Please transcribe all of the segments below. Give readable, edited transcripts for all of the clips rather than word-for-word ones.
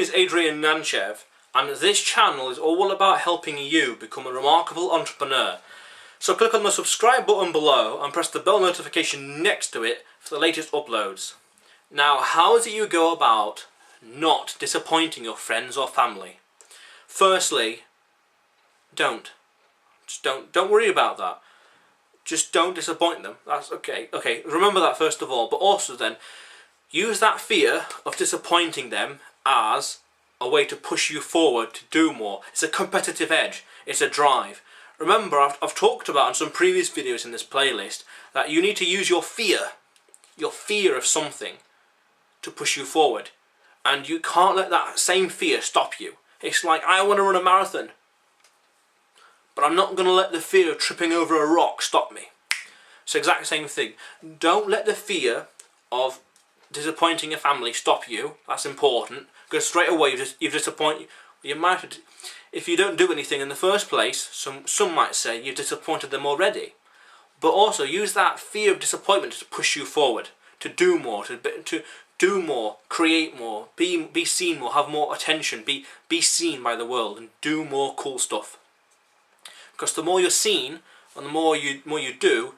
is Adrian Nantchev, and this channel is all about helping you become a remarkable entrepreneur. So click on the subscribe button below and press the bell notification next to it for the latest uploads. Now, how is it you go about not disappointing your friends or family? Firstly, don't worry about that. Just don't disappoint them. That's okay. Okay, remember that first of all, but also then use that fear of disappointing them as a way to push you forward to do more. It's a competitive edge. It's a drive. Remember, I've talked about in some previous videos in this playlist that you need to use your fear of something to push you forward. And you can't let that same fear stop you. It's like, I want to run a marathon, but I'm not going to let the fear of tripping over a rock stop me. It's the exact same thing. Don't let the fear of disappointing your family stop you. That's important, because straight away you've disappointed. You might, if you don't do anything in the first place, some might say you've disappointed them already. But also use that fear of disappointment to push you forward, to do more, to do more, create more, be seen more, have more attention, be seen by the world, and do more cool stuff. Because the more you're seen and the more you do,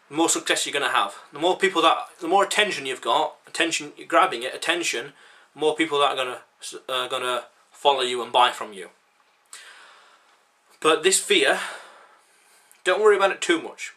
the more success you're going to have. The more attention you've got, attention you're grabbing it, attention, more people that are gonna follow you and buy from you. But this fear, don't worry about it too much,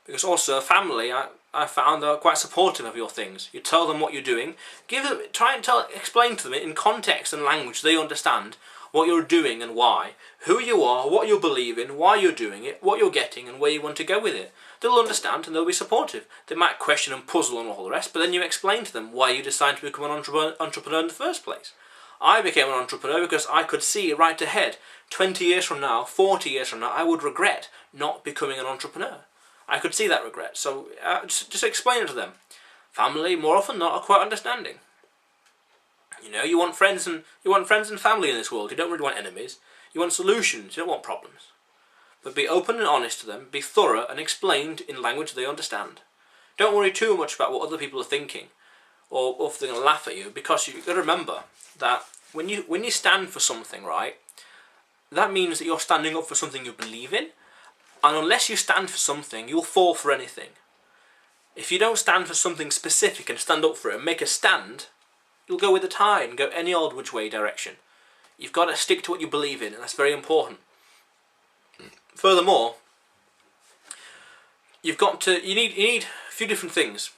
because also family, I found, are quite supportive of your things. You tell them what you're doing, explain to them in context and language they understand what you're doing and why, who you are, what you believe in, why you're doing it, what you're getting, and where you want to go with it. They'll understand and they'll be supportive. They might question and puzzle and all the rest, but then you explain to them why you decided to become an entrepreneur in the first place. I became an entrepreneur because I could see right ahead, 20 years from now, 40 years from now, I would regret not becoming an entrepreneur. I could see that regret, so just explain it to them. Family, more often than not, are quite understanding. You know, you want friends and family in this world. You don't really want enemies. You want solutions. You don't want problems. But be open and honest to them. Be thorough and explained in language they understand. Don't worry too much about what other people are thinking, or if they're going to laugh at you, because you've got to remember that when you stand for something, right, that means that you're standing up for something you believe in. And unless you stand for something, you'll fall for anything. If you don't stand for something specific and stand up for it and make a stand, you'll go with the tide and go any old which way direction. You've got to stick to what you believe in, and that's very important. Furthermore, you need a few different things.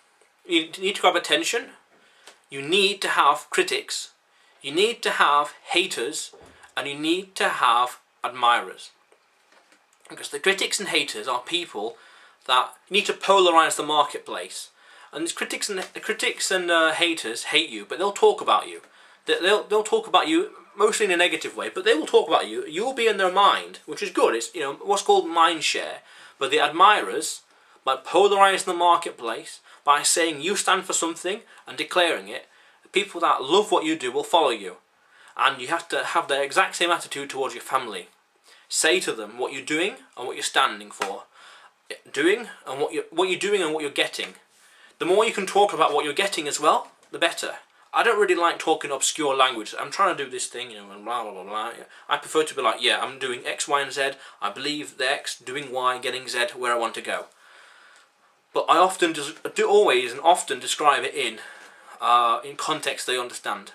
You need to grab attention. You need to have critics. You need to have haters, and you need to have admirers. Because the critics and haters are people that need to polarize the marketplace. And these critics and haters hate you, but they'll talk about you. They'll talk about you mostly in a negative way, but they will talk about you. You'll be in their mind, which is good. It's what's called mind share. But the admirers, by polarizing the marketplace, by saying you stand for something and declaring it, the people that love what you do will follow you. And you have to have the exact same attitude towards your family. Say to them what you're doing and what you're standing for. What you're doing and what you're getting. The more you can talk about what you're getting as well, the better. I don't really like talking obscure language. I'm trying to do this thing, and blah blah blah blah. I prefer to be like, yeah, I'm doing X, Y, and Z. I believe the X, doing Y, getting Z, where I want to go. But I often often describe it in context they understand.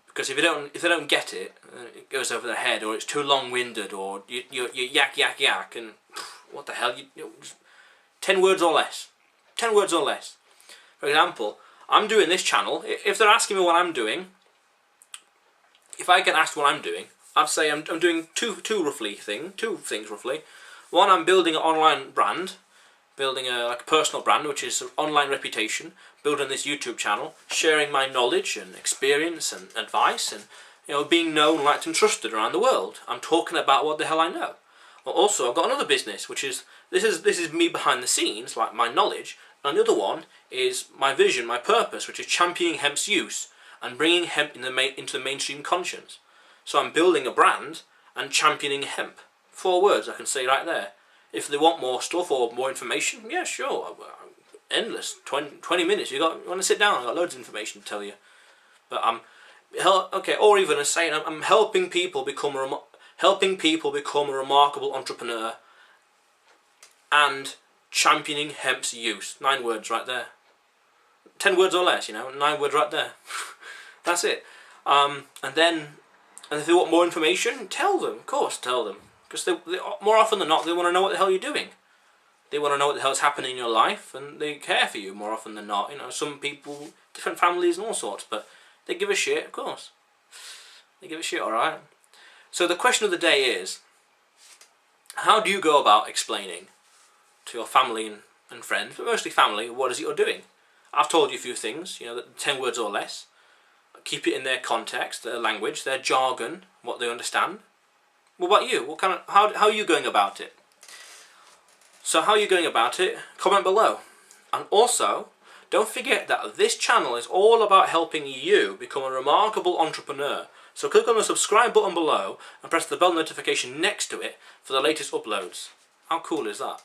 Because if they don't get it, it goes over their head, or it's too long-winded, or you yak, and what the hell, 10 words or less. 10 words or less. For example, I'm doing this channel. If they're asking me what I'm doing, if I get asked what I'm doing, I'd say I'm doing two things roughly. One, I'm building an online brand, building a personal brand, which is an online reputation, building this YouTube channel, sharing my knowledge and experience and advice, and being known, liked, and trusted around the world. I'm talking about what the hell I know. Well, also, I've got another business, which is this is me behind the scenes, like my knowledge. And the other one is my vision, my purpose, which is championing hemp's use and bringing hemp into the mainstream conscience. So I'm building a brand and championing hemp. 4 words I can say right there. If they want more stuff or more information, yeah, sure. Endless. 20 minutes. You want to sit down? I've got loads of information to tell you. But okay, or even as saying I'm helping people become a remarkable entrepreneur and championing hemp's use. 9 words right there. 10 words or less, 9 words right there. That's it. And if they want more information, tell them. Of course, tell them. Because they, more often than not, they want to know what the hell you're doing. They want to know what the hell's happening in your life, and they care for you more often than not. Some people, different families and all sorts, but they give a shit, of course. They give a shit, alright? So the question of the day is, how do you go about explaining to your family and friends, but mostly family, what is it you're doing? I've told you a few things, 10 words or less. Keep it in their context, their language, their jargon, what they understand. What about you? How are you going about it? So how are you going about it? Comment below. And also, don't forget that this channel is all about helping you become a remarkable entrepreneur. So click on the subscribe button below and press the bell notification next to it for the latest uploads. How cool is that?